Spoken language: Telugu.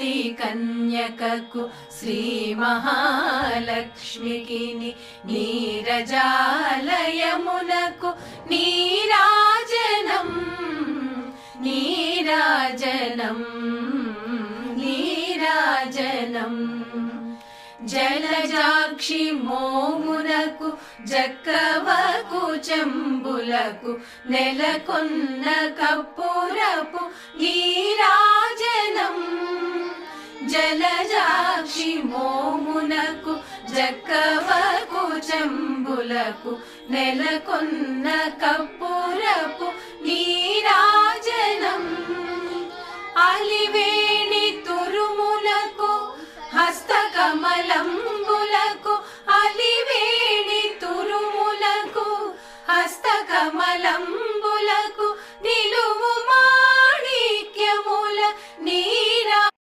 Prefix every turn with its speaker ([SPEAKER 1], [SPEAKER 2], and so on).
[SPEAKER 1] ఆది కన్యకకు శ్రీ మహాలక్ష్మికి నీరజాలయమునకు నీరాజనం నీరాజనం నీరాజనం జలజాక్షి మోమునకు జక్కవకు చెంబులకు నెలకొన్న కప్పురపు నీరాజనం జలజాక్షి మోమునకు జక్కవకు చెంబులకు నెలకొన్న కప్పురపు నీరాజనం అలివే